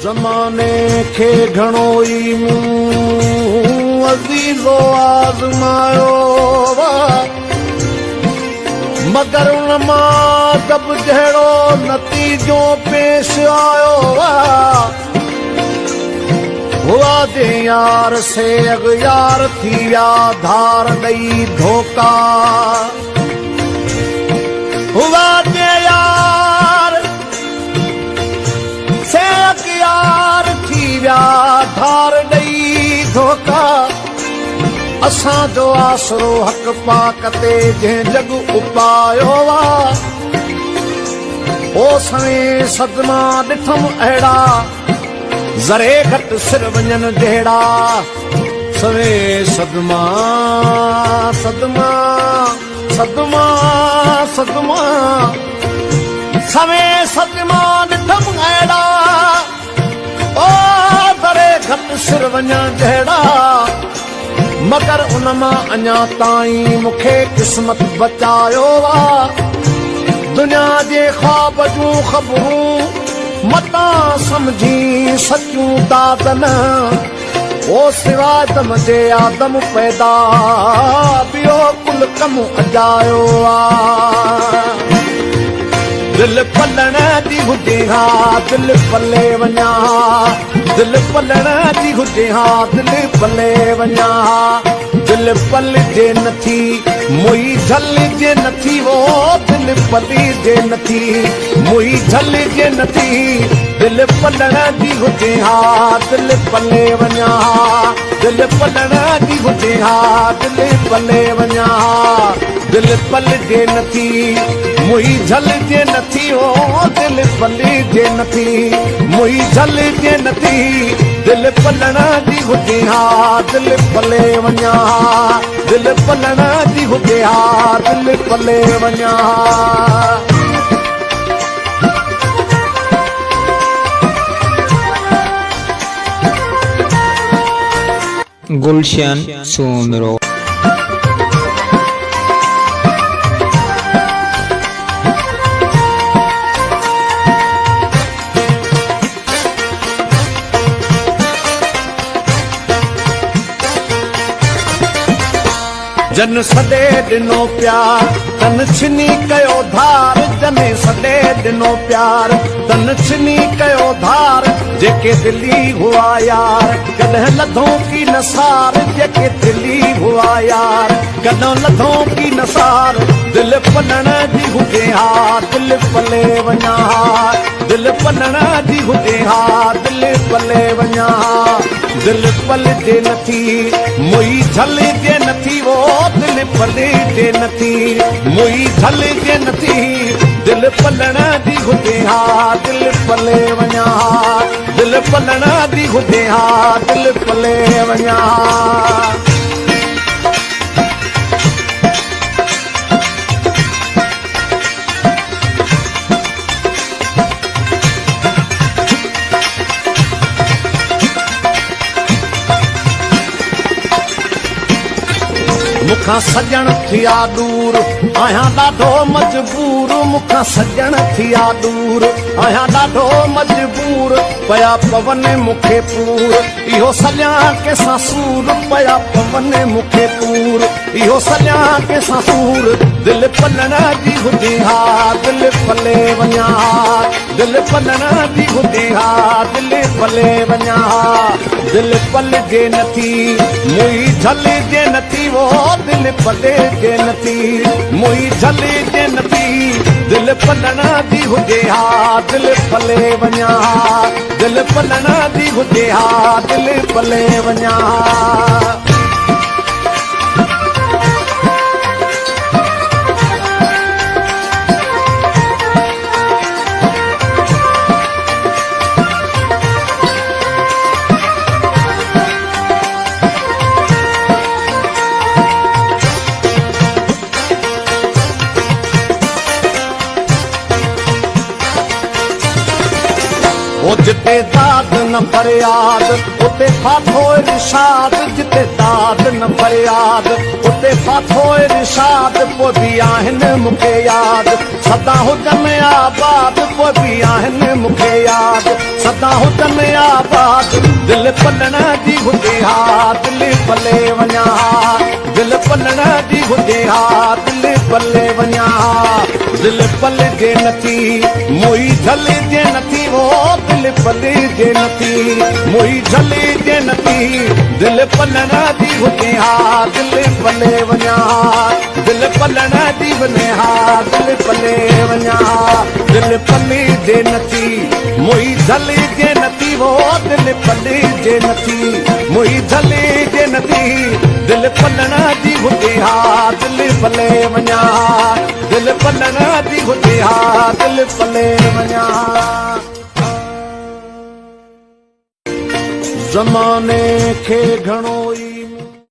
ज़माने खे घणो ई मूं अज़ीज़ो आज़मायो मगर उन मां दब जहिड़ो नतीजो पेश आयो हुआ जे यार से अगयार थी विया धार ॾेई धोखा हुआ जे यार से अगयार थी विया धार ॾेई धोखा असांजो आसरो हक़ पाक ते जंहिं जग उपायो ओ सवें सदमा ॾिठम अहिड़ा ज़रे घट सिर वञनि जहिड़ा सवें सदमा सदमा सदमा सदमा सवें सदमा ॾिठम अहिड़ा ओ ज़रे घट सिर वञनि जहिड़ा मगर उन मां अञा ताईं मूंखे क़िस्मत बचायो दुनिया जे ख्वाब जूं ख़बरूं मता समझी सचूं दादन ओ सिवाय दम जे आदम पैदा ॿियो कुल कम अजायो दिल पलण जी हुजे हा दिल पले वञा दिल पलण जी हुजे हा दिल पले वञा दिल पल जे नथी मुई झल जे नथी वो दिल पली जे नथी मुई झल जे नथी दिल पलण जी हुजे हा दिल पले वञा दिल पलण जी हुजे हा दिल पले वञा दिल पल जे नथी मुई झल जे नथी ओ दिल पली जे नथी मुई झल जे नथी दिल पलण जी हुजे हा दिल पले वञा दिल पलण जी हुजे हा दिल पले वञा गुलशन सोमरो जन सॾे ॾिनो प्यार तन छिनी कयो धार जने सॾे ॾिनो प्यार तन छिनी कयो धार जेके दिली हुआ यार कॾहिं लधों की नसार जेके दिली हुआ यार कॾहिं लधों की नसार दिल पलण जी हुजे हा दिल पले वञा दिल पलण जी हुजे हा दिल पले वञा दिल पल जे नथी मुई झल जे नथी वो दिल पले जे नथी मुई झल जे नथी दिल पलण जी हुजे हा दिल पले वञा दिल पलण जी हुजे हा दिल पले वञा मुखां सजण थिया दूर आहियां ॾाढो मजबूर मुखां सजण थिया दूर आहियां ॾाढो मजबूर पया पवन मूंखे पूर इहो सॼा कंहिंसां सूर पया पवन मूंखे पूर इहो सॼा कंहिंसां सूर दिल पलण जी हुजे हा दिल पले वञा दिल पलण जी हुजे हा दिल पले वञा दिल पल जे नथी मुई झल जे नथी वो दिल पले जे नथी मुई झल जे नथी दिल पलण जी हुजे हा दिल पले वञा दिल पलण जी हुजे हा दिल पले वञा ओ जिते दाद न फरियाद उते फाथो इरशाद, जिते दाद न फरियाद उते फाथो इरशाद। पोइ बि आहिनि मूंखे याद सदा हुजनि आबाद, पोइ बि आहिनि मूंखे याद सदा हुजनि आबाद। दिल पलण जी हुजे हा दिल पले वञा, दिल पलण जी हुजे हा दिल पले वञा। दिल पलजे नथी मुई झलजे नथी, वो दिल पलजे नथी मुई झलजे नथी। दिल पलण जी हुजे हा दिल पले वञा, दिल पलण जी वञे हा दिल पले वञा। दिल पलजे नथी मुई झलजे नथी, वो दिल पलजे नथी मुई झलजे नथी। दिल पलण जी हुजे हा दिल पले वञा, दिल पलण जी हुजे हा दिल पले वञा। ज़माने खे घणो ई